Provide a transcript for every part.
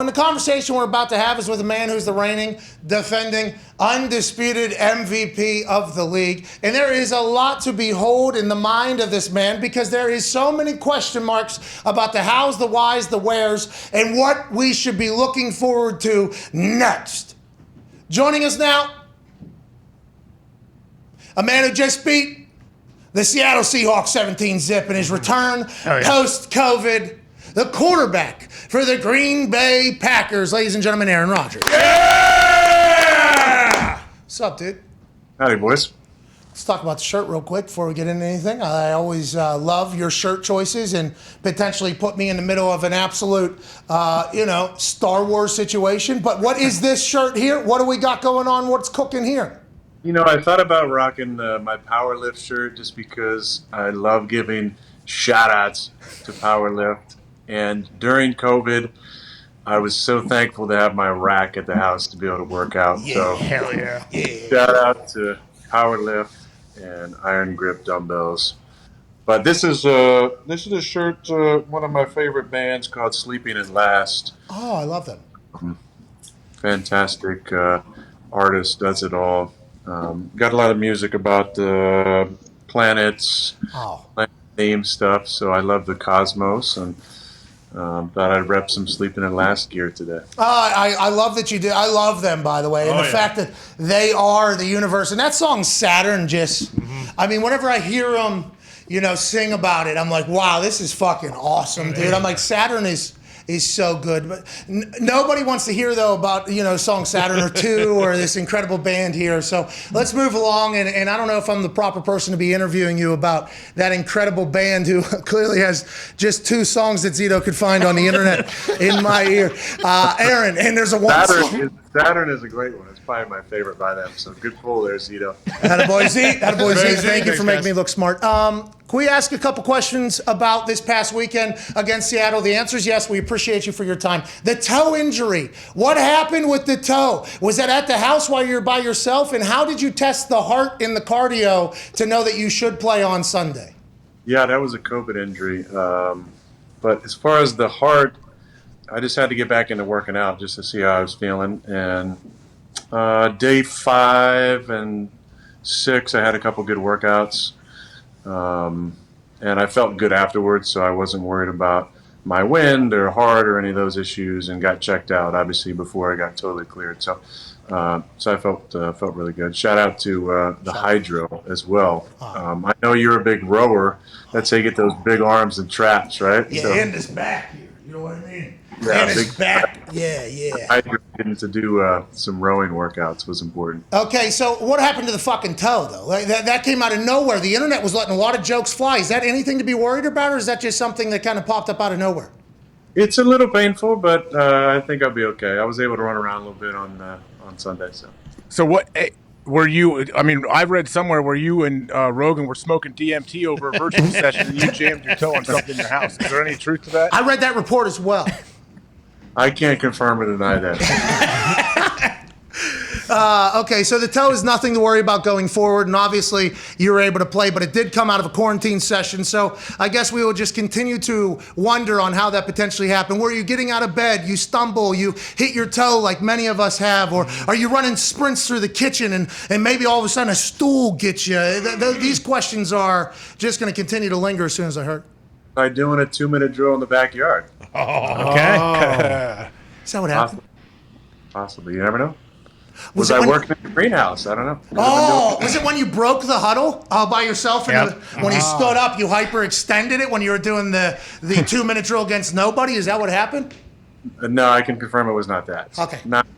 And the conversation we're about to have is with a man who's the reigning, defending, undisputed MVP of the league. And there is a lot to behold in the mind of this man because there is so many question marks about the hows, the whys, the wheres, and what we should be looking forward to next. Joining us now, a man who just beat the Seattle Seahawks 17-zip in his return post-COVID, the quarterback for the Green Bay Packers, ladies and gentlemen, Aaron Rodgers. Yeah! What's up, dude? Howdy, boys. Let's talk about the shirt real quick before we get into anything. I always love your shirt choices and potentially put me in the middle of an absolute, Star Wars situation. But what is this shirt here? What do we got going on? What's cooking here? You know, I thought about rocking my Powerlift shirt just because I love giving shout-outs to Powerlift. And during COVID, I was so thankful to have my rack at the house to be able to work out. Yeah, so, hell yeah. Shout out to Powerlift and Iron Grip dumbbells. But this is a shirt, one of my favorite bands called Sleeping at Last. Oh, I love them. Fantastic artist, does it all. Got a lot of music about the planets, planet theme stuff. So I love the cosmos and thought I'd rep some Sleeping at Last gear today. I love that you did. I love them, by the way. And the fact that they are the universe. And that song, Saturn, just, I mean, whenever I hear them, sing about it, I'm like, wow, this is fucking awesome, dude. I'm like, Saturn is so good. But nobody wants to hear, though, about, song Saturn or Two or this incredible band here. So let's move along. And I don't know if I'm the proper person to be interviewing you about that incredible band who clearly has just 2 songs that Zito could find on the internet in my ear. Aaron, and there's a one song. Saturn is a great one. It's probably my favorite by them. So good pull there, Zito. Attaboy Z. Attaboy Z. Thank you for making me look smart. Can we ask a couple questions about this past weekend against Seattle? The answer is yes. We appreciate you for your time. The toe injury. What happened with the toe? Was that at the house while you were by yourself? And how did you test the heart in the cardio to know that you should play on Sunday? Yeah, that was a COVID injury. But as far as the heart, I just had to get back into working out just to see how I was feeling. And day 5 and 6, I had a couple good workouts. And I felt good afterwards, so I wasn't worried about my wind or heart or any of those issues, and got checked out, obviously, before I got totally cleared. So I felt really good. Shout out to the Hydro as well. I know you're a big rower. That's how you get those big arms and traps, right? Yeah, and this back here. You know what I mean? Yeah, and his back. Yeah. Getting to do some rowing workouts was important. Okay, so what happened to the fucking toe, though? Like, that came out of nowhere. The internet was letting a lot of jokes fly. Is that anything to be worried about, or is that just something that kind of popped up out of nowhere? It's a little painful, but I think I'll be okay. I was able to run around a little bit on Sunday. So what were you? I mean, I read somewhere where you and Rogan were smoking DMT over a virtual session, and you jammed your toe on something in your house. Is there any truth to that? I read that report as well. I can't confirm or deny that. Okay, so the toe is nothing to worry about going forward, and obviously you were able to play, but it did come out of a quarantine session, so I guess we will just continue to wonder on how that potentially happened. Were you getting out of bed, you stumble, you hit your toe like many of us have, or are you running sprints through the kitchen and maybe all of a sudden a stool gets you? These questions are just going to continue to linger as soon as I heard. By doing a 2-minute drill in the backyard. Oh, okay. Is that what happened? Possibly. You never know. Was I working in the greenhouse? I don't know. Was it when you broke the huddle by yourself? And when you stood up, you hyperextended it when you were doing the 2-minute drill against nobody? Is that what happened? No, I can confirm it was not that. Okay. Not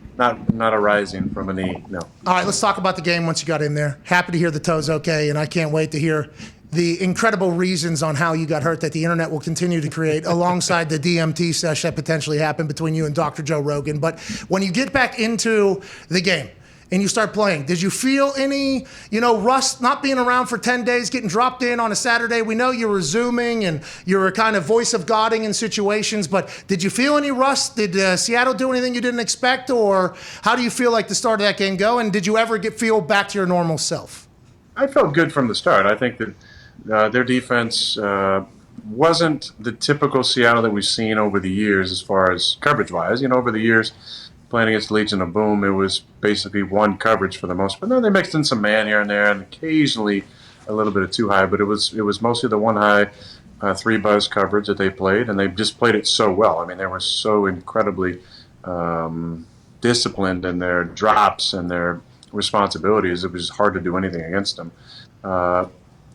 arising from a knee, no. All right, let's talk about the game once you got in there. Happy to hear the toe's okay, and I can't wait to hear the incredible reasons on how you got hurt that the internet will continue to create alongside the DMT session that potentially happened between you and Dr. Joe Rogan. But when you get back into the game and you start playing, did you feel any, rust not being around for 10 days, getting dropped in on a Saturday? We know you were Zooming and you were kind of voice of Godding in situations, but did you feel any rust? Did Seattle do anything you didn't expect? Or how do you feel like the start of that game go? And did you ever feel back to your normal self? I felt good from the start. I think that their defense wasn't the typical Seattle that we've seen over the years as far as coverage-wise. Over the years, playing against the Legion of Boom, it was basically one coverage for the most part. No, they mixed in some man here and there, and occasionally a little bit of two high, but it was mostly the one high, three buzz coverage that they played, and they just played it so well. I mean, they were so incredibly disciplined in their drops and their responsibilities. It was hard to do anything against them.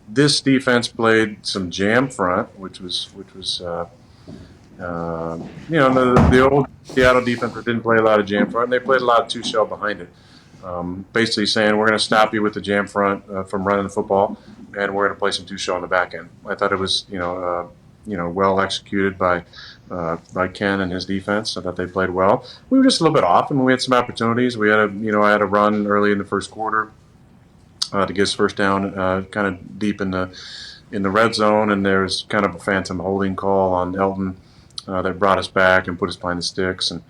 This defense played some jam front, which was the old Seattle defense that didn't play a lot of jam front. They played a lot of two shell behind it, basically saying we're going to stop you with the jam front from running the football, and we're going to play some two shell on the back end. I thought it was well executed by Ken and his defense. I thought they played well. We were just a little bit off, and we had some opportunities. We had I had a run early in the first quarter to get his first down, kind of deep in the red zone, and there was kind of a phantom holding call on Elton that brought us back and put us behind the sticks. And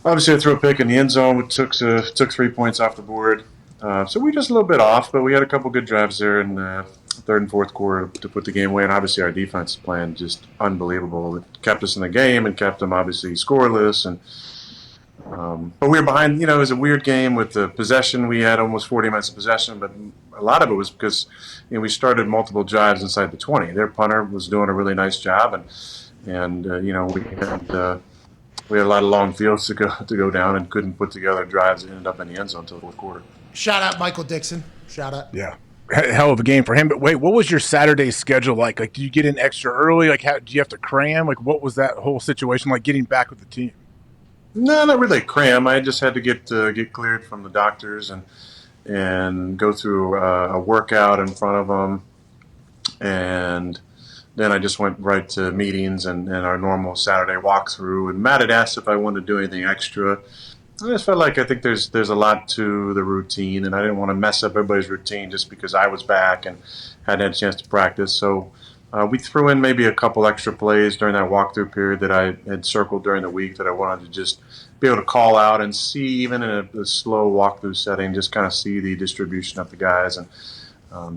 obviously, I threw a pick in the end zone, which took 3 points off the board. So we just a little bit off, but we had a couple good drives there in the third and fourth quarter to put the game away. And obviously, our defense playing just unbelievable. It kept us in the game and kept them obviously scoreless. And but we were behind. It was a weird game with the possession. We had almost 40 minutes of possession, but a lot of it was because we started multiple drives inside the 20. Their punter was doing a really nice job, and we had a lot of long fields to go down and couldn't put together drives that ended up in the end zone until the fourth quarter. Shout out Michael Dixon. Shout out. Yeah. Hell of a game for him. But wait, what was your Saturday schedule like? Like, do you get in extra early? Like, do you have to cram? Like, what was that whole situation like getting back with the team? No, not really cram. I just had to get cleared from the doctors and go through a workout in front of them, and then I just went right to meetings and our normal Saturday walkthrough. And Matt had asked if I wanted to do anything extra. I just felt like I think there's a lot to the routine, and I didn't want to mess up everybody's routine just because I was back and hadn't had a chance to practice. So we threw in maybe a couple extra plays during that walkthrough period that I had circled during the week that I wanted to just be able to call out and see, even in a slow walkthrough setting, just kind of see the distribution of the guys. And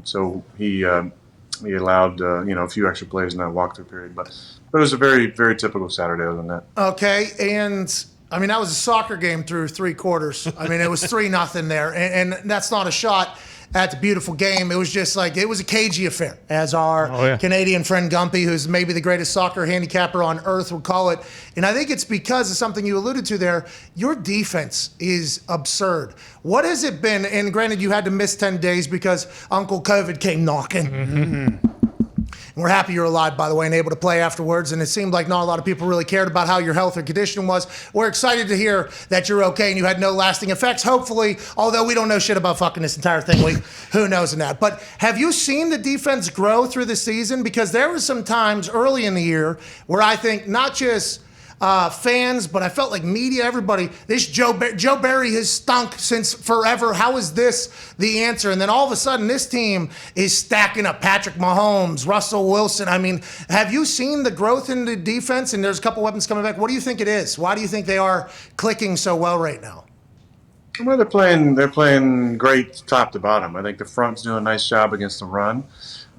so he allowed a few extra plays in that walkthrough period, but it was a very, very typical Saturday other than that. Okay, and I mean that was a soccer game through 3 quarters. I mean it was 3-0 there, and that's not a shot at the beautiful game. It was just like, it was a cagey affair, as our Canadian friend Gumpy, who's maybe the greatest soccer handicapper on earth, would call it. And I think it's because of something you alluded to there. Your defense is absurd. What has it been? And granted, you had to miss 10 days because Uncle COVID came knocking. Mm-hmm. And we're happy you're alive, by the way, and able to play afterwards. And it seemed like not a lot of people really cared about how your health or condition was. We're excited to hear that you're okay and you had no lasting effects, hopefully, although we don't know shit about fucking this entire thing. Who knows in that. But have you seen the defense grow through the season? Because there were some times early in the year where I think not just fans, but I felt like media, everybody, this Joe Barry has stunk since forever. How is this the answer? And then all of a sudden, this team is stacking up Patrick Mahomes, Russell Wilson. I mean, have you seen the growth in the defense? And there's a couple weapons coming back. What do you think it is? Why do you think they are clicking so well right now? Well, they're playing great top to bottom. I think the front's doing a nice job against the run.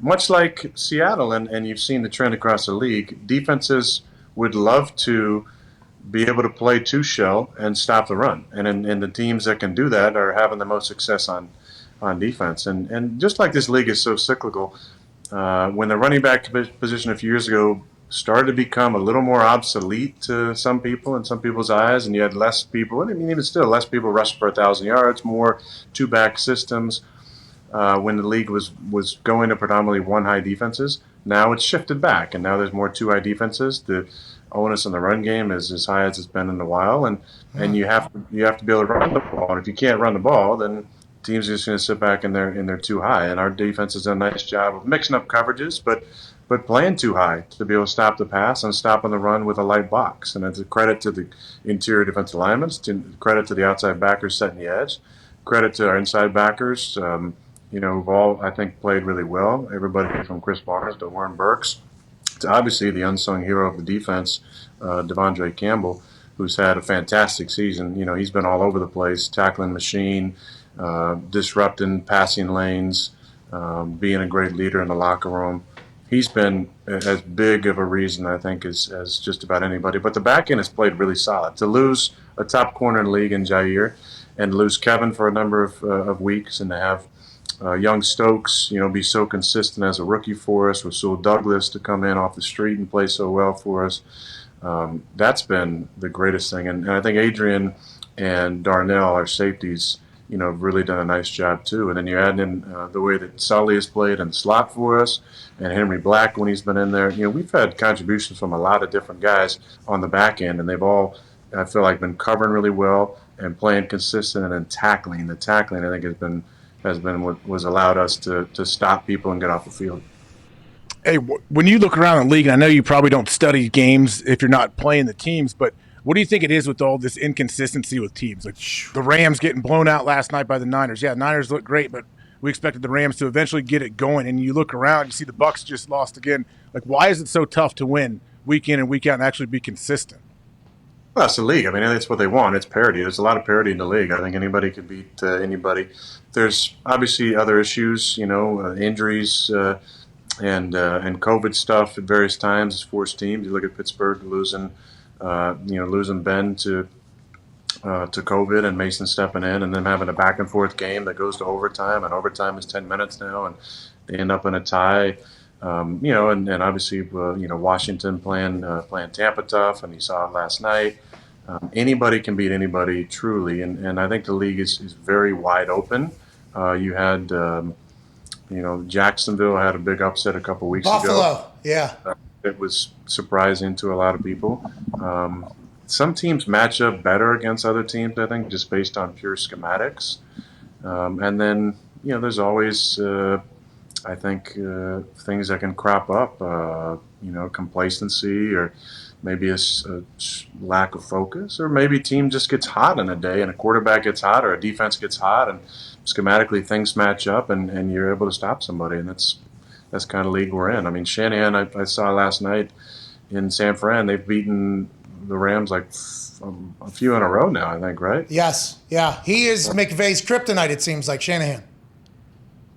Much like Seattle, and you've seen the trend across the league, defenses would love to be able to play two shell and stop the run. And the teams that can do that are having the most success on defense. And just like this league is so cyclical, when the running back position a few years ago started to become a little more obsolete to some people in some people's eyes, and you had less people, I mean, even still, less people rushing for 1,000 yards, more two-back systems. When the league was going to predominantly one-high defenses, now it's shifted back, and now there's more two-high defenses. The onus on the run game is as high as it's been in a while, and you have to be able to run the ball. And if you can't run the ball, then teams are just going to sit back in their too high. And our defense has done a nice job of mixing up coverages, but playing too high to be able to stop the pass and stopping the run with a light box. And it's a credit to the interior defensive linemen, credit to the outside backers setting the edge, credit to our inside backers. Who've all, I think, played really well. Everybody from Chris Barnes to Warren Burks to obviously the unsung hero of the defense, Devondre Campbell, who's had a fantastic season. He's been all over the place, tackling machine, disrupting passing lanes, being a great leader in the locker room. he's been as big of a reason, I think, as just about anybody. But the back end has played really solid. To lose a top corner in the league in Jair and lose Kevin for a number of weeks, and to have young Stokes, be so consistent as a rookie for us, with Sewell Douglas to come in off the street and play so well for us, that's been the greatest thing. And I think Adrian and Darnell, our safeties, have really done a nice job too. And then you add in the way that Sully has played in the slot for us, and Henry Black when he's been in there. We've had contributions from a lot of different guys on the back end, and they've all, I feel like, been covering really well and playing consistent, and then tackling. The tackling, I think, has been what was allowed us to stop people and get off the field. Hey, when you look around the league, and I know you probably don't study games if you're not playing the teams, but what do you think it is with all this inconsistency with teams? Like the Rams getting blown out last night by the Niners. Yeah, Niners look great, but we expected the Rams to eventually get it going. And you look around, you see the Bucs just lost again. Like, why is it so tough to win week in and week out and actually be consistent? Well, it's the league. I mean, that's what they want. It's parity. There's a lot of parity in the league. I think anybody could beat anybody. There's obviously other issues, injuries and COVID stuff at various times. It's forced teams. You look at Pittsburgh losing Ben to COVID, and Mason stepping in, and then having a back and forth game that goes to overtime, and overtime is 10 minutes now, and they end up in a tie. And obviously, Washington playing Tampa tough, and you saw it last night. Anybody can beat anybody, truly, and I think the league is very wide open. You had, Jacksonville had a big upset a couple weeks ago. Buffalo, yeah. It was surprising to a lot of people. Some teams match up better against other teams, I think, just based on pure schematics. And then, there's always, I think, things that can crop up, complacency, or maybe a lack of focus, or maybe a team just gets hot in a day, and a quarterback gets hot, or a defense gets hot, and schematically things match up, and you're able to stop somebody, and that's kind of league we're in. I mean, Shanahan, I saw last night in San Fran, they've beaten the Rams like a few in a row now, I think, right? Yes, yeah. He is McVay's kryptonite, it seems like, Shanahan.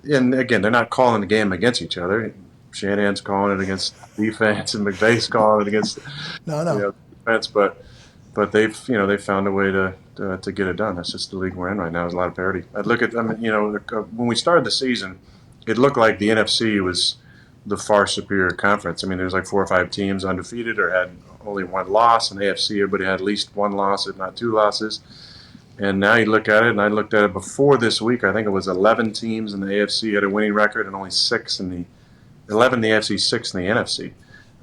And again, they're not calling the game against each other. Shanahan's calling it against defense, and McVay's calling it against defense. But they've found a way to get it done. That's just the league we're in right now. There's a lot of parity. When we started the season, it looked like the NFC was the far superior conference. I mean, there's like 4 or 5 teams undefeated or had only one loss. In the AFC, everybody had at least one loss, if not 2 losses. And now you look at it, and I looked at it before this week. I think it was 11 teams in the AFC had a winning record, and only 6 in the 11 in the AFC, 6 in the NFC.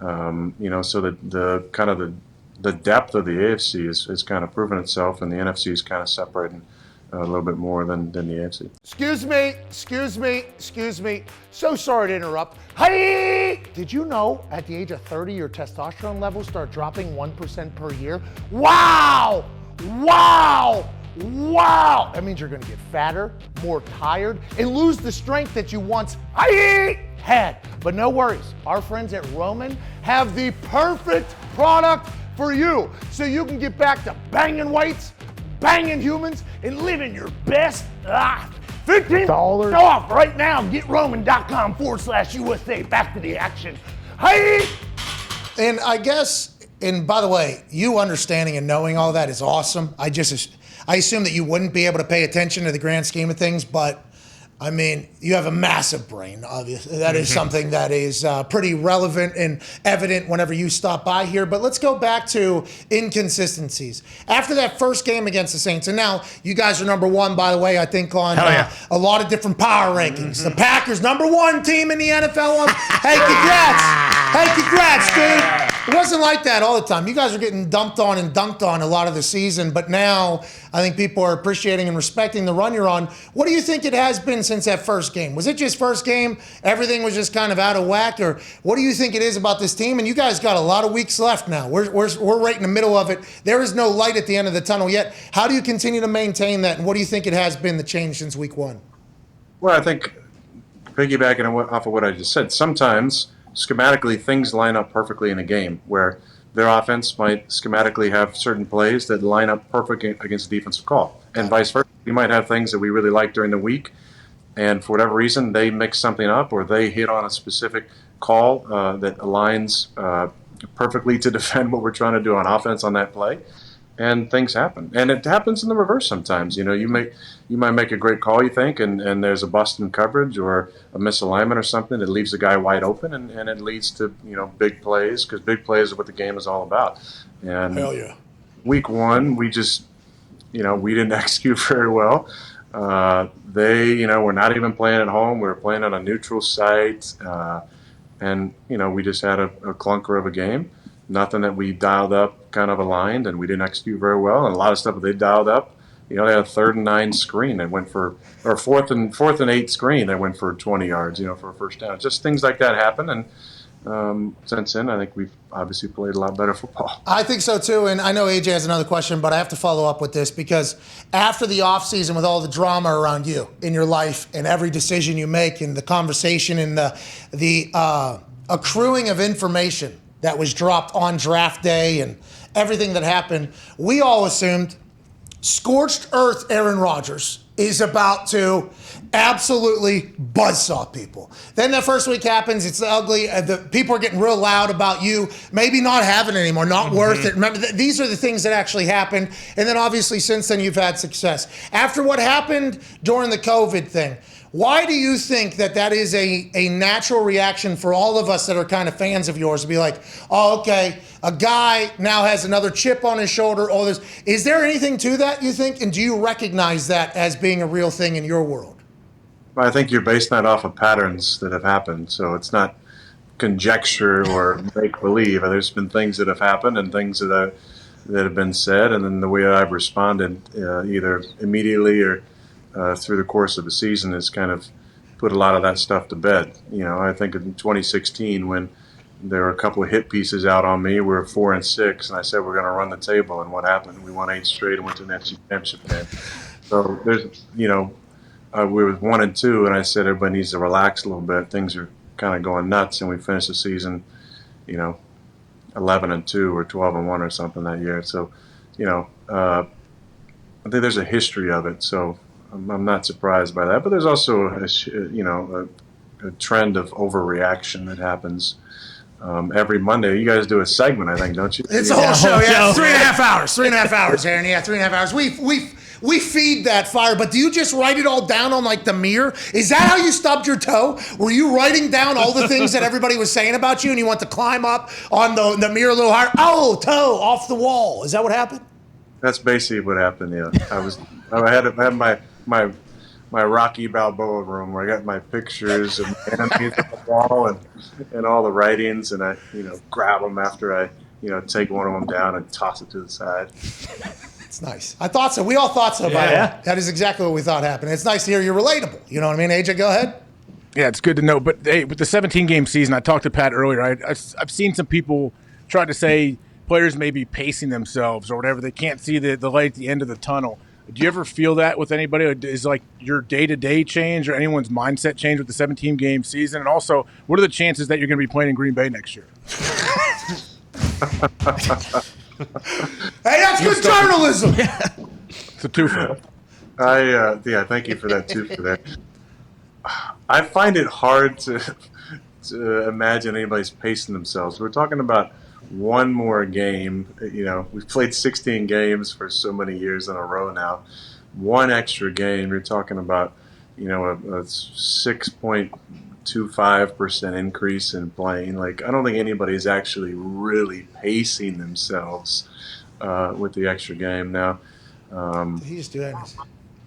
So the kind of the depth of the AFC is kind of proven itself, and the NFC is kind of separating a little bit more than the AFC. Excuse me. So sorry to interrupt. Hey! Did you know at the age of 30, your testosterone levels start dropping 1% per year? Wow! That means you're going to get fatter, more tired, and lose the strength that you once had. But no worries. Our friends at Roman have the perfect product for you, so you can get back to banging weights, banging humans, and living your best life. $15 off right now. Get Roman.com/USA. Back to the action. Hey! And I guess, and by the way, you understanding and knowing all that is awesome. I assume that you wouldn't be able to pay attention to the grand scheme of things, but I mean, you have a massive brain, obviously. That is something that is pretty relevant and evident whenever you stop by here. But let's go back to inconsistencies. After that first game against the Saints, and now you guys are number 1, by the way, I think on a lot of different power rankings. The Packers, number 1 team in the NFL. Hey, congrats, dude. It wasn't like that all the time. You guys are getting dumped on and dunked on a lot of the season, but now I think people are appreciating and respecting the run you're on. What do you think it has been since that first game? Was it just first game, everything was just kind of out of whack, or what do you think it is about this team? And you guys got a lot of weeks left now. We're right in the middle of it. There is no light at the end of the tunnel yet. How do you continue to maintain that, and what do you think it has been the change since week 1? Well, I think piggybacking off of what I just said, sometimes schematically things line up perfectly in a game where their offense might schematically have certain plays that line up perfect against a defensive call, and vice versa. We might have things that we really like during the week, and for whatever reason they mix something up or they hit on a specific call that aligns perfectly to defend what we're trying to do on offense on that play, and things happen. And it happens in the reverse sometimes. You might make a great call, you think, and there's a bust in coverage or a misalignment or something that leaves the guy wide open, and it leads to big plays, because big plays are what the game is all about. And Hell yeah. Week 1, we just we didn't execute very well. They were not even playing at home. We were playing on a neutral site. And we just had a clunker of a game. Nothing that we dialed up kind of aligned, and we didn't execute very well. And a lot of stuff that they dialed up, they had a 3rd and 9 screen that went for, or 4th and 8 screen that went for 20 yards, for a first down. Just things like that happen. And since then, I think we've obviously played a lot better football. I think so too, and I know AJ has another question, but I have to follow up with this, because after the offseason, with all the drama around you in your life and every decision you make and the conversation and the accruing of information that was dropped on draft day and everything that happened, we all assumed scorched earth Aaron Rodgers is about to absolutely buzzsaw people. Then the first week happens, it's ugly, the people are getting real loud about you maybe not having it anymore, not worth it. Remember, these are the things that actually happened. And then obviously since then you've had success. After what happened during the COVID thing, why do you think that is a natural reaction for all of us that are kind of fans of yours to be like, oh, okay, a guy now has another chip on his shoulder, all this. Is there anything to that, you think? And do you recognize that as being a real thing in your world? I think you're basing that off of patterns that have happened. So it's not conjecture or make-believe. There's been things that have happened and things that have been said, and then the way I've responded either immediately or through the course of the season has kind of put a lot of that stuff to bed. I think in 2016, when there were a couple of hit pieces out on me, we were 4-6, and I said we're going to run the table, and what happened? We won 8 straight and went to the NFC Championship game. So there's, we were 1-2, and I said everybody needs to relax a little bit. Things are kind of going nuts, and we finished the season, 11-2 or 12-1 or something that year. So, I think there's a history of it. So I'm not surprised by that, but there's also a trend of overreaction that happens every Monday. You guys do a segment, I think, don't you? It's a whole show, yeah. 3.5 hours. 3.5 hours, Aaron. Yeah, 3.5 hours. We feed that fire, but do you just write it all down on like the mirror? Is that how you stubbed your toe? Were you writing down all the things that everybody was saying about you, and you want to climb up on the mirror a little higher? Oh, toe off the wall. Is that what happened? That's basically what happened. Yeah, I had my Rocky Balboa room where I got my pictures and enemies on the wall and all the writings, and I grab them after I take one of them down and toss it to the side. It's nice. I thought so. We all thought so. By the way, that is exactly what we thought happened. It's nice to hear you're relatable. You know what I mean, AJ? Go ahead. Yeah, it's good to know. But hey, with the 17-game season, I talked to Pat earlier. I've seen some people try to say players may be pacing themselves or whatever. They can't see the light at the end of the tunnel. Do you ever feel that with anybody? Is like your day-to-day change or anyone's mindset change with the 17-game season? And also, what are the chances that you're going to be playing in Green Bay next year? Hey, that's good journalism. It's a twofer. Thank you for that twofer there. I find it hard to imagine anybody's pacing themselves. We're talking about one more game. We've played 16 games for so many years in a row now. One extra game, you're talking about, a 6.25% increase in playing. Like, I don't think anybody's actually really pacing themselves with the extra game now. Did he just do that?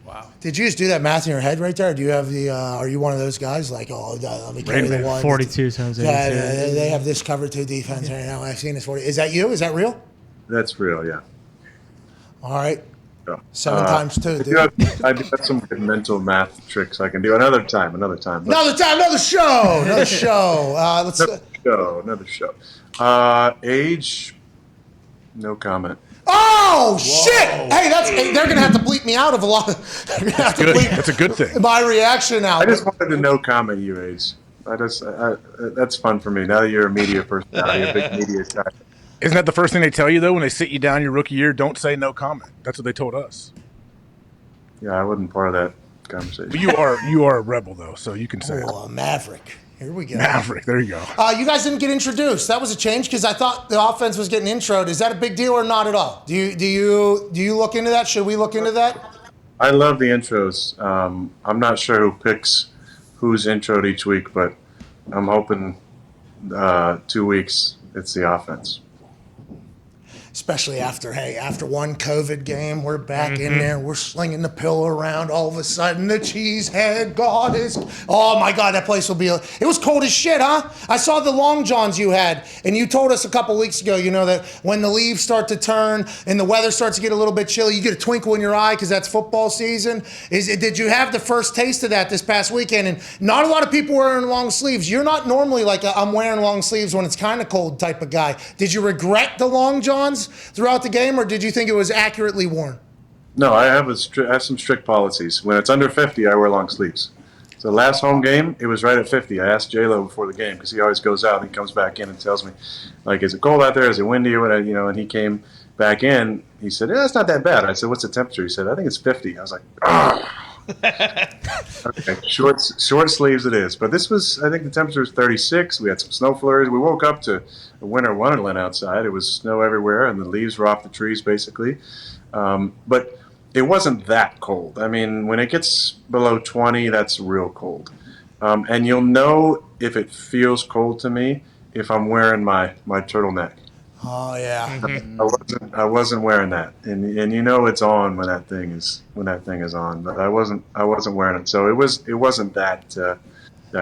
Wow. Did you just do that math in your head right there? Or do you have are you one of those guys like, let me carry the one? 42 times 82. Yeah, they have this cover 2 defense right now. I've seen this 40. Is that you? Is that real? That's real, yeah. All right. Yeah. 7 times 2, dude. I do have some good mental math tricks I can do another time. Another show. Another show. Age, no comment. Oh, shit! Hey, they're gonna have to bleep me out of a lot. That's a good thing. My reaction now. I just wanted to no comment you, age. That's fun for me. Now that you're a media personality, a big media guy. Isn't that the first thing they tell you though when they sit you down your rookie year? Don't say no comment. That's what they told us. Yeah, I wasn't part of that conversation. But you are a rebel though, so you can say it. A maverick. Here we go. Maverick. There you go. You guys didn't get introduced. That was a change because I thought the offense was getting introed. Is that a big deal or not at all? Do you look into that? Should we look into that? I love the intros. I'm not sure who picks who's introed each week, but I'm hoping 2 weeks it's the offense. Especially after one COVID game, we're back in there. We're slinging the pillow around. All of a sudden, the cheesehead god is. Oh my God, that place will be. It was cold as shit, huh? I saw the long johns you had, and you told us a couple weeks ago, that when the leaves start to turn and the weather starts to get a little bit chilly, you get a twinkle in your eye because that's football season. Did you have the first taste of that this past weekend? And not a lot of people wearing long sleeves. You're not normally like I'm wearing long sleeves when it's kind of cold type of guy. Did you regret the long johns throughout the game, or did you think it was accurately worn? No, I have some strict policies. When it's under 50, I wear long sleeves. So last home game, it was right at 50. I asked J-Lo before the game because he always goes out and he comes back in and tells me, like, is it cold out there? Is it windy? Or whatever, and he came back in. He said, it's not that bad. I said, what's the temperature? He said, I think it's 50. I was like, oh. Okay, short sleeves it is. But this was, I think the temperature was 36. We had some snow flurries. We woke up to a winter wonderland outside. It was snow everywhere, and the leaves were off the trees, basically. But it wasn't that cold. I mean, when it gets below 20, that's real cold. And you'll know if it feels cold to me if I'm wearing my turtleneck. Oh yeah. I wasn't wearing that, and it's on when that thing is on. But I wasn't wearing it, so it wasn't that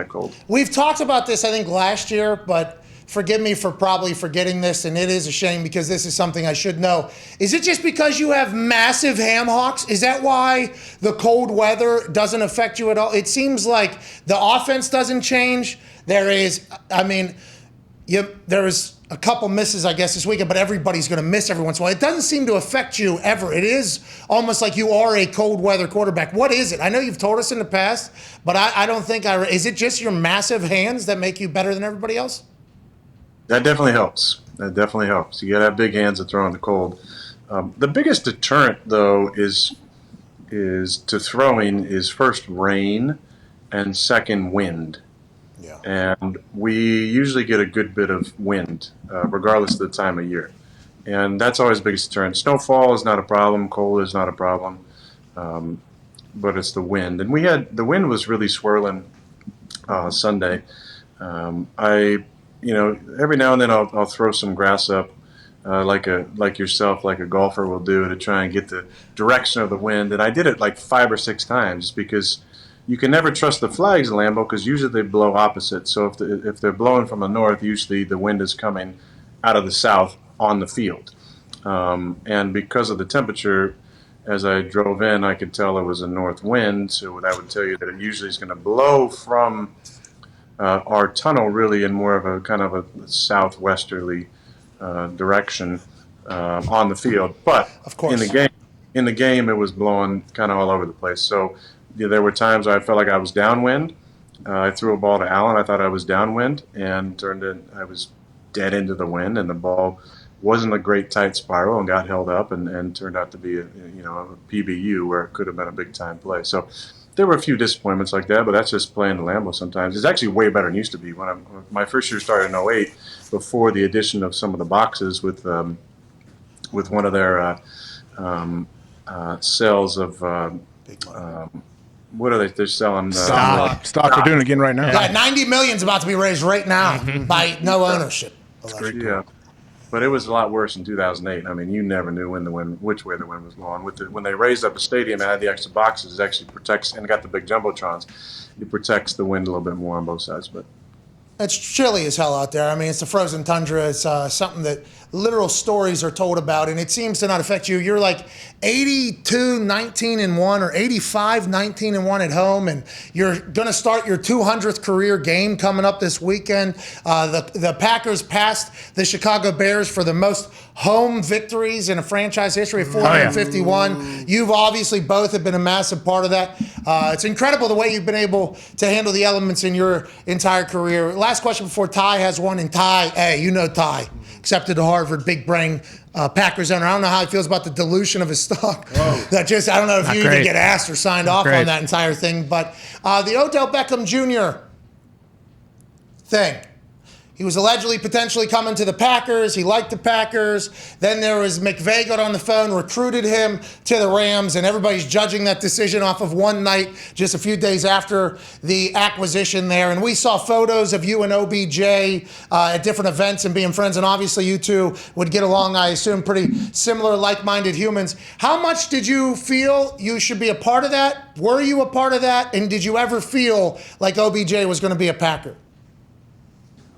cold. We've talked about this I think last year, but forgive me for probably forgetting this, and it is a shame because this is something I should know. Is it just because you have massive ham hocks? Is that why the cold weather doesn't affect you at all? It seems like the offense doesn't change. There is a couple misses, I guess, this weekend, but everybody's going to miss every once in a while. It doesn't seem to affect you ever. It is almost like you are a cold weather quarterback. What is it? I know you've told us in the past, but I don't think is it just your massive hands that make you better than everybody else? That definitely helps. You got to have big hands to throw in the cold. The biggest deterrent, though, is to throwing is first rain and second wind. Yeah. And we usually get a good bit of wind, regardless of the time of year. And that's always the biggest deterrent. Snowfall is not a problem. Cold is not a problem. But it's the wind. And the wind was really swirling Sunday. Every now and then I'll throw some grass up, like yourself, like a golfer will do, to try and get the direction of the wind. And I did it like 5 or 6 times because you can never trust the flags in Lambeau because usually they blow opposite. So if they're blowing from the north, usually the wind is coming out of the south on the field. And because of the temperature, as I drove in, I could tell it was a north wind. So that would tell you that it usually is going to blow from our tunnel really in more of a kind of a southwesterly direction on the field. But of course, in the game, it was blowing kind of all over the place. So there were times I felt like I was downwind. I threw a ball to Allen. I thought I was downwind, and I was dead into the wind, and the ball wasn't a great tight spiral and got held up and turned out to be a PBU where it could have been a big time play. So there were a few disappointments like that, but that's just playing the Lambeau sometimes. It's actually way better than it used to be. When my first year started in 08, before the addition of some of the boxes with one of their sales of what are they? They're selling stock. They're doing it again right now. Yeah, $90 million is about to be raised right now by no ownership. That's great. Yeah, but it was a lot worse in 2008. I mean, you never knew which way the wind was blowing. When they raised up a stadium and had the extra boxes, it actually protects, and got the big jumbotrons. It protects the wind a little bit more on both sides, but. It's chilly as hell out there. I mean, it's the frozen tundra. It's something that literal stories are told about, and it seems to not affect you. You're like 82-19-1 or 85-19-1 at home, and you're going to start your 200th career game coming up this weekend. The Packers passed the Chicago Bears for the most home victories in a franchise history of 451. You've obviously both have been a massive part of that. It's incredible the way you've been able to handle the elements in your entire career. Last question before Ty has one. And Ty, hey, Ty, accepted to Harvard, big brain Packers owner. I don't know how he feels about the dilution of his stock. I don't know if you even get asked or signed off on that entire thing. But the Odell Beckham Jr. thing. He was allegedly potentially coming to the Packers. He liked the Packers. Then there was McVay got on the phone, recruited him to the Rams, and everybody's judging that decision off of one night just a few days after the acquisition there. And we saw photos of you and OBJ at different events and being friends, and obviously you two would get along, I assume, pretty similar, like-minded humans. How much did you feel you should be a part of that? Were you a part of that? And did you ever feel like OBJ was going to be a Packer?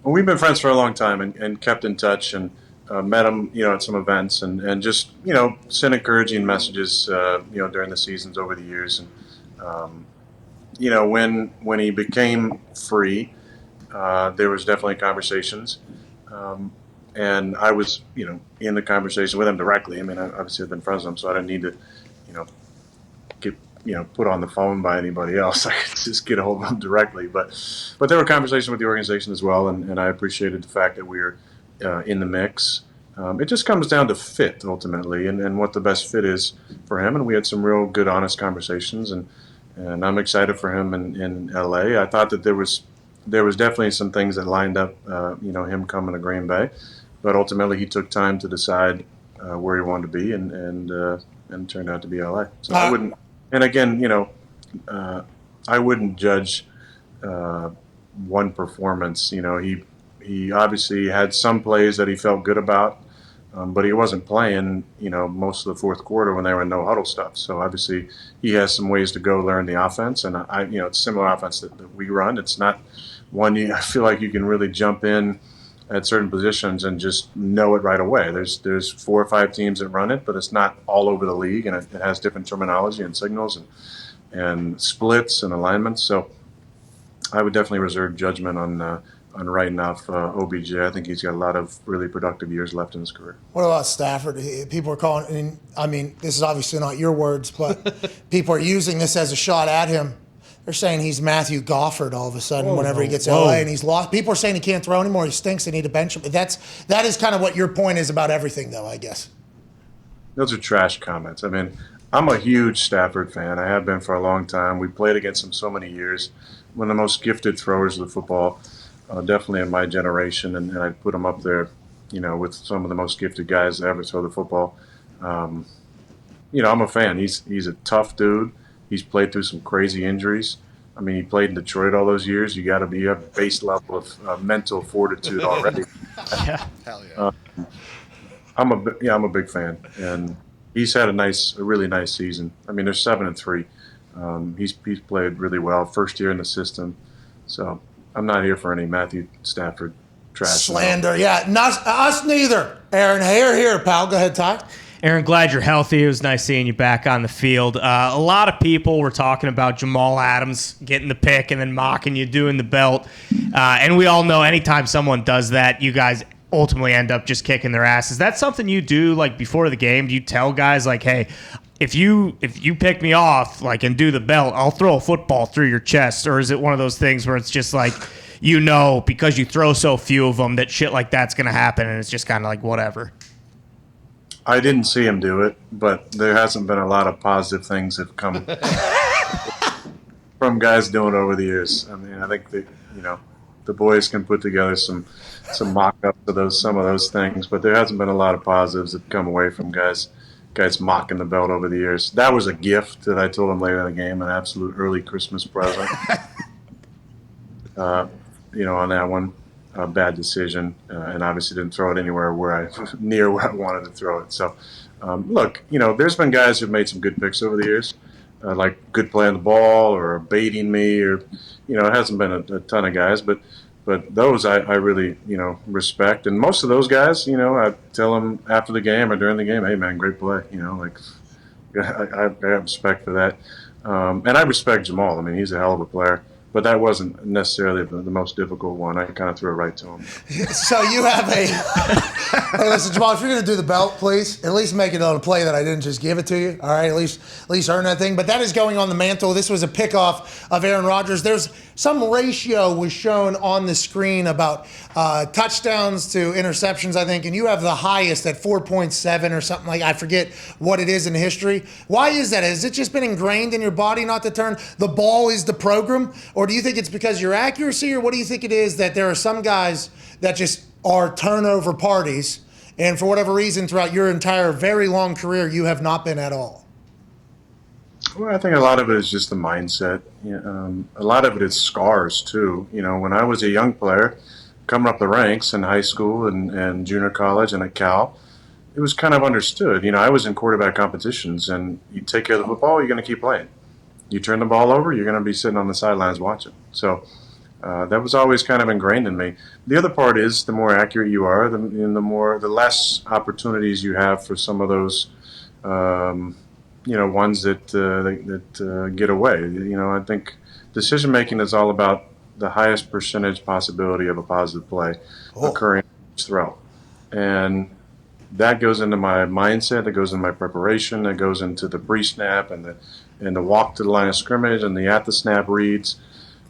Well, we've been friends for a long time and kept in touch and met him, at some events and just, sent encouraging messages, during the seasons over the years. And, when he became free, there was definitely conversations. And I was, in the conversation with him directly. I mean, I obviously I've been friends with him, so I didn't need to, get put on the phone by anybody else. I could just get a hold of him directly. But there were conversations with the organization as well, and I appreciated the fact that we were in the mix. It just comes down to fit ultimately, and what the best fit is for him. And we had some real good, honest conversations, and I'm excited for him in LA. I thought that there was definitely some things that lined up, him coming to Green Bay, but ultimately he took time to decide where he wanted to be, and it turned out to be LA. So I wouldn't. And again, I wouldn't judge one performance. He obviously had some plays that he felt good about, but he wasn't playing, most of the fourth quarter when they were in no huddle stuff. So obviously he has some ways to go learn the offense. And it's similar offense that we run. It's not one I feel like you can really jump in at certain positions and just know it right away. There's 4 or 5 teams that run it, but it's not all over the league, and it has different terminology and signals and splits and alignments. So I would definitely reserve judgment on writing off OBJ. I think he's got a lot of really productive years left in his career. What about Stafford? People are calling, I mean, this is obviously not your words, but people are using this as a shot at him. They're saying he's Matthew Gofford all of a sudden whenever he gets to LA and he's lost. People are saying he can't throw anymore. He stinks. They need to bench him. That is kind of what your point is about everything, though, I guess. Those are trash comments. I mean, I'm a huge Stafford fan. I have been for a long time. We played against him so many years. One of the most gifted throwers of the football, definitely in my generation, and I'd put him up there, with some of the most gifted guys that ever throw the football. I'm a fan. He's a tough dude. He's played through some crazy injuries. I mean, he played in Detroit all those years. You have a base level of mental fortitude already. Yeah, hell yeah. I'm a big fan, and he's had a really nice season. I mean, they're 7-3. He's played really well. First year in the system, so I'm not here for any Matthew Stafford trash. Slander, yeah. Us neither. Aaron, here, pal. Go ahead, Ty. Aaron, glad you're healthy. It was nice seeing you back on the field. A lot of people were talking about Jamal Adams getting the pick and then mocking you doing the belt. And we all know anytime someone does that, you guys ultimately end up just kicking their ass. Is that something you do like before the game? Do you tell guys like, hey, if you pick me off like and do the belt, I'll throw a football through your chest? Or is it one of those things where it's just like, because you throw so few of them that shit like that's going to happen and it's just kind of like whatever? I didn't see him do it, but there hasn't been a lot of positive things that have come from guys doing it over the years. I mean, I think that, the boys can put together some mock-ups of some of those things, but there hasn't been a lot of positives that come away from guys mocking the belt over the years. That was a gift that I told him later in the game, an absolute early Christmas present. On that one. A bad decision, and obviously didn't throw it anywhere near where I wanted to throw it. So, look, there's been guys who've made some good picks over the years, like good play on the ball or baiting me, or it hasn't been a ton of guys, but those I really respect, and most of those guys, I tell them after the game or during the game, hey man, great play, I have respect for that, and I respect Jamal. I mean, he's a hell of a player. But that wasn't necessarily the most difficult one. I kind of threw it right to him. So you have hey, listen, Jamal, if you're going to do the belt, please, at least make it on a play that I didn't just give it to you. All right, at least earn that thing. But that is going on the mantle. This was a pickoff of Aaron Rodgers. There's some ratio was shown on the screen about touchdowns to interceptions, I think, and you have the highest at 4.7 or something like. I forget what it is in history. Why is that? Has it just been ingrained in your body not to turn? The ball is the program, or Or do you think it's because of your accuracy, or what do you think it is that there are some guys that just are turnover parties, and for whatever reason throughout your entire very long career you have not been at all? Well, I think a lot of it is just the mindset. A lot of it is scars too. When I was a young player, coming up the ranks in high school and junior college and at Cal, it was kind of understood. I was in quarterback competitions, and you take care of the football, you're going to keep playing. You turn the ball over, you're going to be sitting on the sidelines watching. So that was always kind of ingrained in me. The other part is the more accurate you are, the less opportunities you have for some of those, ones that get away. I think decision making is all about the highest percentage possibility of a positive play occurring each throw, and that goes into my mindset. That goes into my preparation. That goes into the pre-snap and the walk to the line of scrimmage and the at the snap reads.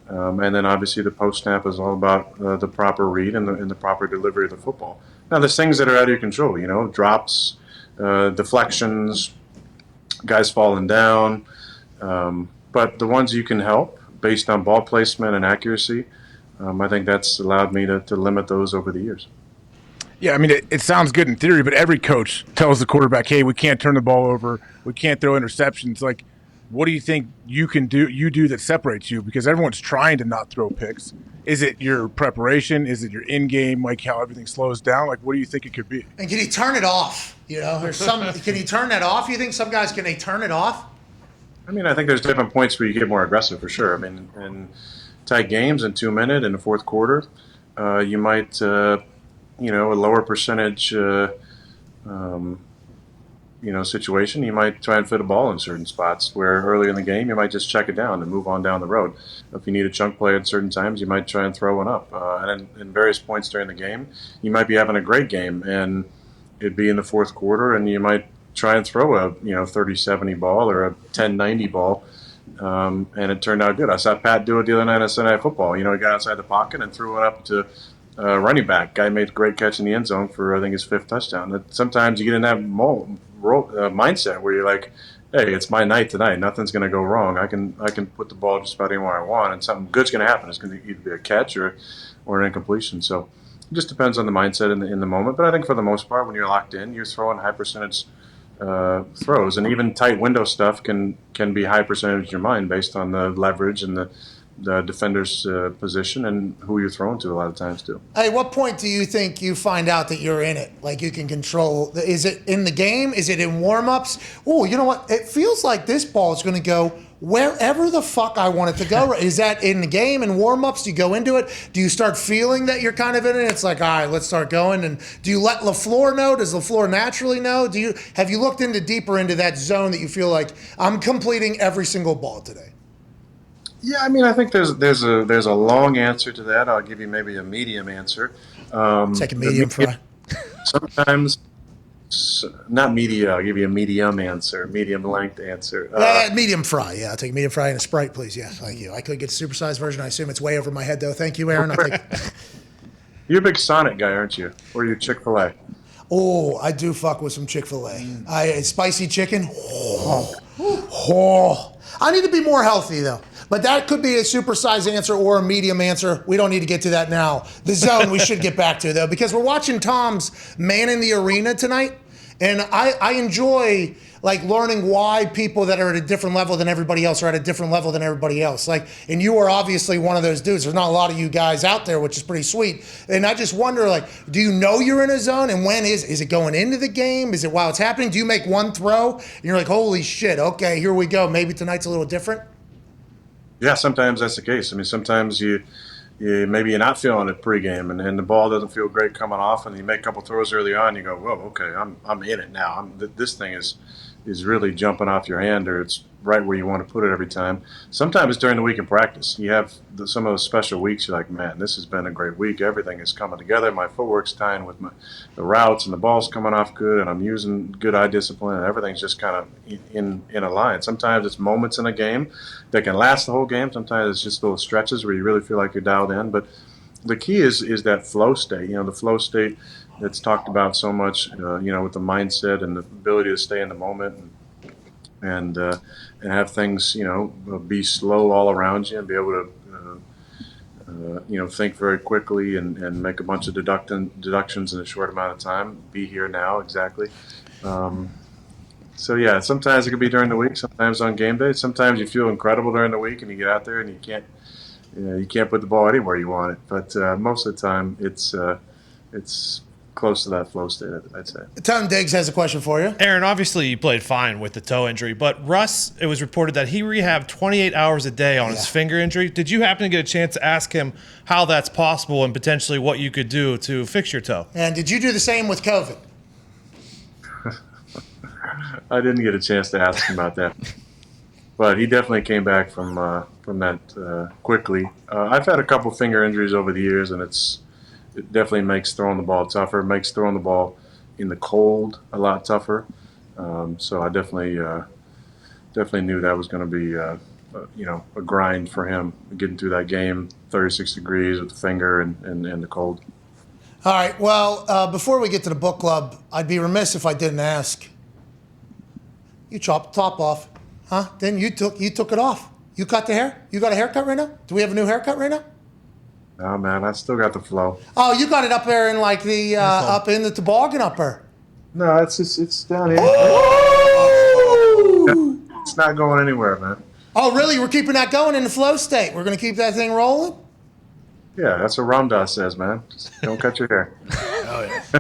And then obviously the post-snap is all about the proper read and the proper delivery of the football. Now, there's things that are out of your control, drops, deflections, guys falling down. But the ones you can help based on ball placement and accuracy, I think that's allowed me to limit those over the years. Yeah, I mean, it sounds good in theory, but every coach tells the quarterback, hey, we can't turn the ball over. We can't throw interceptions. Like, what do you think you do that separates you? Because everyone's trying to not throw picks. Is it your preparation? Is it your in-game, like how everything slows down? Like, what do you think it could be? And can he turn it off? Can he turn that off? You think some guys, can they turn it off? I mean, I think there's different points where you get more aggressive for sure. I mean, in tight games in 2 minutes in the fourth quarter, you might, a lower percentage, situation, you might try and fit a ball in certain spots where early in the game you might just check it down and move on down the road. If you need a chunk play at certain times, you might try and throw one up. And in various points during the game, you might be having a great game and it'd be in the fourth quarter, and you might try and throw a 30-70 ball or a 10-90 ball, and it turned out good. I saw Pat do it the other night on Sunday Night Football. He got outside the pocket and threw it up to running back. Guy made a great catch in the end zone for, I think, his 5th touchdown. Sometimes you get in that mindset where you're like, hey, it's my night tonight. Nothing's going to go wrong. I can put the ball just about anywhere I want, and something good's going to happen. It's going to either be a catch or an incompletion. So it just depends on the mindset in the moment. But I think for the most part, when you're locked in, you're throwing high percentage throws, and even tight window stuff can be high percentage in your mind based on the leverage and the defender's position and who you're throwing to a lot of times too. Hey, what point do you think you find out that you're in it? Like you can control, is it in the game? Is it in warm-ups? Oh, you know what? It feels like this ball is going to go wherever the fuck I want it to go. Is that in the game and warm-ups? Do you go into it? Do you start feeling that you're kind of in it? It's like, all right, let's start going. And do you let LaFleur know? Does LaFleur naturally know? Have you looked deeper into that zone that you feel like I'm completing every single ball today? Yeah, I mean, I think there's a long answer to that. I'll give you maybe a medium answer. Take a medium fry. Sometimes, not media. I'll give you a medium answer, medium length answer. Medium fry. Yeah, I'll take a medium fry and a Sprite, please. Yeah, thank you. I could get a supersized version. I assume it's way over my head, though. Thank you, Aaron. You're a big Sonic guy, aren't you? Or you Chick-fil-A? Oh, I do fuck with some Chick-fil-A. Spicy chicken. I need to be more healthy, though. But that could be a supersized answer or a medium answer. We don't need to get to that now. The zone we should get back to, though, because we're watching Tom's Man in the Arena tonight. And I enjoy learning why people that are at a different level than everybody else are at a different level than everybody else. And you are obviously one of those dudes. There's not a lot of you guys out there, which is pretty sweet. And I just wonder, do you know you're in a zone? And when is it going into the game? Is it while it's happening? Do you make one throw and you're like, holy shit, okay, here we go. Maybe tonight's a little different? Yeah, sometimes that's the case. I mean, sometimes maybe you're not feeling it pregame, and the ball doesn't feel great coming off, and you make a couple throws early on. And you go, whoa, okay, I'm in it now. This thing is really jumping off your hand, or it's right where you want to put it every time. Sometimes during the week in practice, you have some of those special weeks. You're like, man, this has been a great week. Everything is coming together. My footwork's tying with the routes, and the ball's coming off good, and I'm using good eye discipline, and everything's just kind of in a line. Sometimes it's moments in a game that can last the whole game. Sometimes it's just little stretches where you really feel like you're dialed in. But the key is that flow state. The flow state that's talked about so much. With the mindset and the ability to stay in the moment and have things be slow all around you and be able to think very quickly and make a bunch of deductions in a short amount of time. Be here now, exactly. So yeah, sometimes it could be during the week, sometimes on game day. Sometimes you feel incredible during the week and you get out there and you can't put the ball anywhere you want it. But most of the time, it's close to that flow state, I'd say. Tom Diggs has a question for you. Aaron, obviously you played fine with the toe injury, but Russ, it was reported that he rehabbed 28 hours a day on his finger injury. Did you happen to get a chance to ask him how that's possible and potentially what you could do to fix your toe? And did you do the same with COVID? I didn't get a chance to ask him about that, but he definitely came back from that quickly. I've had a couple finger injuries over the years, and it definitely makes throwing the ball tougher. It makes throwing the ball in the cold a lot tougher. So I definitely knew that was going to be a grind for him getting through that game, 36 degrees with the finger and the cold. All right. Well, before we get to the book club, I'd be remiss if I didn't ask. You chopped the top off, huh? Then you took it off. You cut the hair? You got a haircut right now? Do we have a new haircut right now? No, man, I still got the flow. Oh, you got it up there in like the up in the toboggan up there. No, it's down here. Oh! It's not going anywhere, man. Oh, really? We're keeping that going in the flow state. We're going to keep that thing rolling? Yeah, that's what Ram Dass says, man. Just don't cut your hair.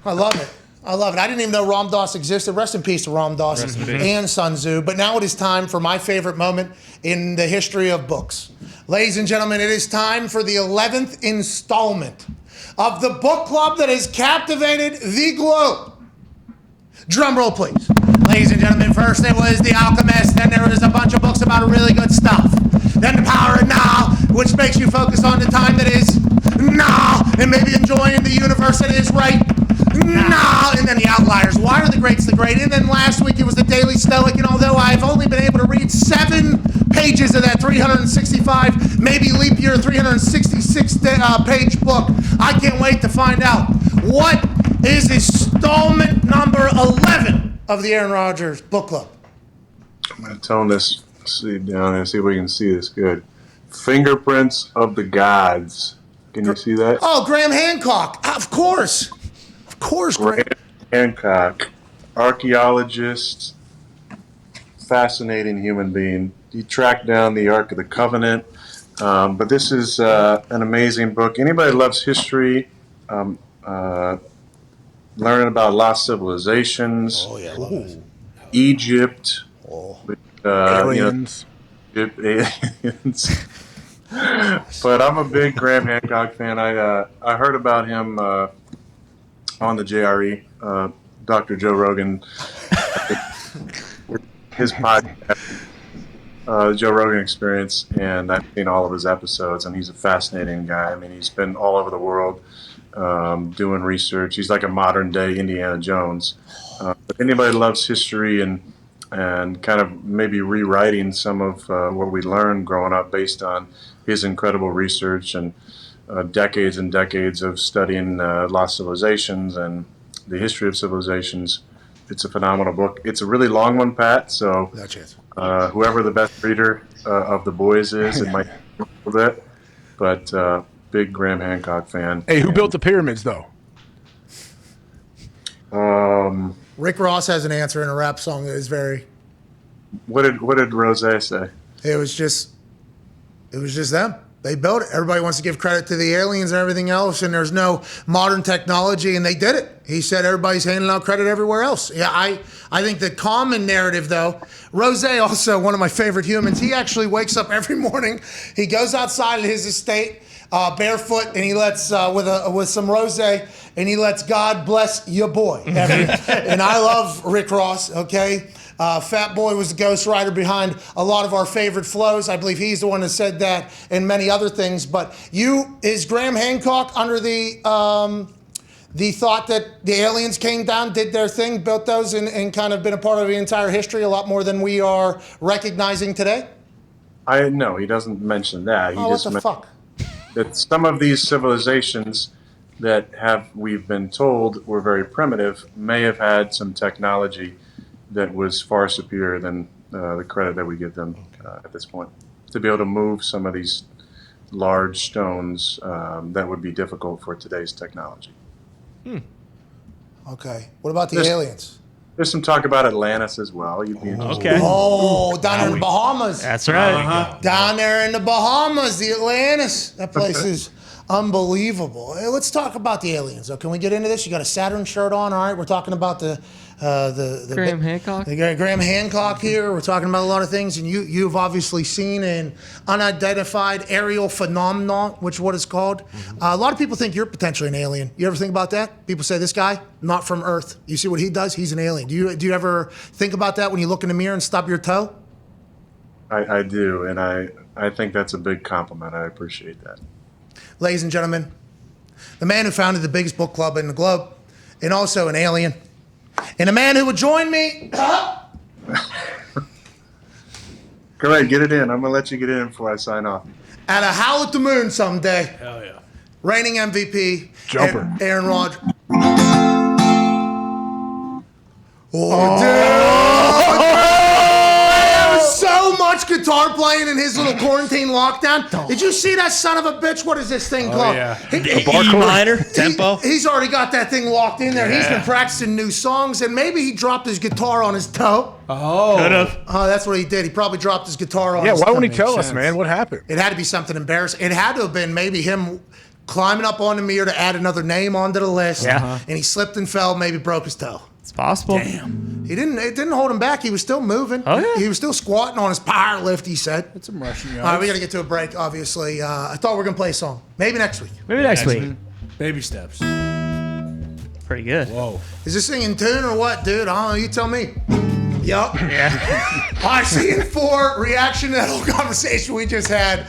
I love it. I didn't even know Ram Dass existed. Rest in peace to Ram Dass and Sun Tzu. But now it is time for my favorite moment in the history of books. Ladies and gentlemen, it is time for the 11th installment of the book club that has captivated the globe. Drum roll, please. Ladies and gentlemen, first it was The Alchemist, then there was a bunch of books about really good stuff. Then The Power of Now, which makes you focus on the time that is now, and maybe enjoying the universe that is right now. And then The Outliers. Why are the greats the great? And then last week it was the Daily Stoic, and although I've only been able to read 7 pages of that 365, maybe leap year 366 page book, I can't wait to find out what is installment number 11 of the Aaron Rodgers Book Club. I'm going to tone this down there, see if we can see this good. Fingerprints of the Gods. Can you see that? Oh, Graham Hancock. Of course. Of course, Graham. Hancock, archaeologist, fascinating human being. He tracked down the Ark of the Covenant. But this is an amazing book. Anybody that loves history, learning about lost civilizations. Oh, yeah, I love it. Egypt. Aliens. Aliens. But I'm a big Graham Hancock fan. I heard about him on the JRE, Dr. Joe Rogan, his podcast, Joe Rogan Experience, and I've seen all of his episodes, and he's a fascinating guy. I mean, he's been all over the world doing research. He's like a modern-day Indiana Jones. But anybody that loves history and kind of maybe rewriting some of what we learned growing up based on his incredible research and decades and decades of studying lost civilizations and the history of civilizations. It's a phenomenal book. It's a really long one, Pat, so No chance. whoever the best reader of the boys is, it might be a little bit, but big Graham Hancock fan. Hey, who built the pyramids, though? Rick Ross has an answer in a rap song that is very... What did Rose say? It was just them. They built it. Everybody wants to give credit to the aliens and everything else, and there's no modern technology, and they did it. He said everybody's handing out credit everywhere else. Yeah, I think the common narrative, though, Rose, also one of my favorite humans, he actually wakes up every morning. He goes outside of his estate barefoot, and he lets, with some rose, and he lets God bless your boy. And I love Rick Ross, okay? Fat Boy was the ghostwriter behind a lot of our favorite flows. I believe he's the one that said that and many other things. But is Graham Hancock under the thought that the aliens came down, did their thing, built those, and kind of been a part of the entire history a lot more than we are recognizing today? No, he doesn't mention that. He What the fuck? That some of these civilizations that we've been told were very primitive may have had some technology that was far superior than the credit that we give them at this point, to be able to move some of these large stones that would be difficult for today's technology. Okay. What about the There's- aliens? There's some talk about Atlantis as well. You'd be interested. Okay. Oh, down in the Bahamas. That's right. Down there in the Bahamas, the Atlantis. That place is unbelievable. Hey, let's talk about the aliens. Can we get into this? You got a Saturn shirt on. All right, we're talking about the Graham Hancock? The Graham Hancock here. We're talking about a lot of things, and you've obviously seen an unidentified aerial phenomenon, which is what it's called. A lot of people think you're potentially an alien. You ever think about that? People say this guy not from Earth. You see what he does? He's an alien. Do you ever think about that when you look in the mirror and stub your toe? I do, and I think that's a big compliment. I appreciate that. Ladies and gentlemen, the man who founded the biggest book club in the globe, and also an alien, and a man who would join me. Go ahead, get it in. I'm going to let you get it in before I sign off. At a Howl at the Moon someday. Hell yeah. Reigning MVP. Jumper. Aaron Rodgers. Oh, dude. There was so much guitar playing in his little quarantine lockdown. Did you see that son of a bitch? What is this thing called? yeah. E minor. Tempo. He's already got that thing locked in there. He's Yeah. been practicing new songs, and maybe he dropped his guitar on his toe. Could have. Oh, that's what he did. He probably dropped his guitar on Yeah, his why toe. won't he tell us, man? What happened? It had to be something embarrassing. It had to have been maybe him climbing up on the mirror to add another name onto the list. Yeah. And he slipped and fell, maybe broke his toe. It's possible. It didn't hold him back. He was still moving. Oh, yeah. He was still squatting on his power lift, he said. It's some Russian All right, we got to get to a break, obviously. I thought we were going to play a song. Maybe next week. Maybe next week. Baby steps. Pretty good. Whoa. Is this thing in tune or what, dude? I don't know. You tell me. Yup. Yeah. All right, see you for reaction to that whole conversation we just had.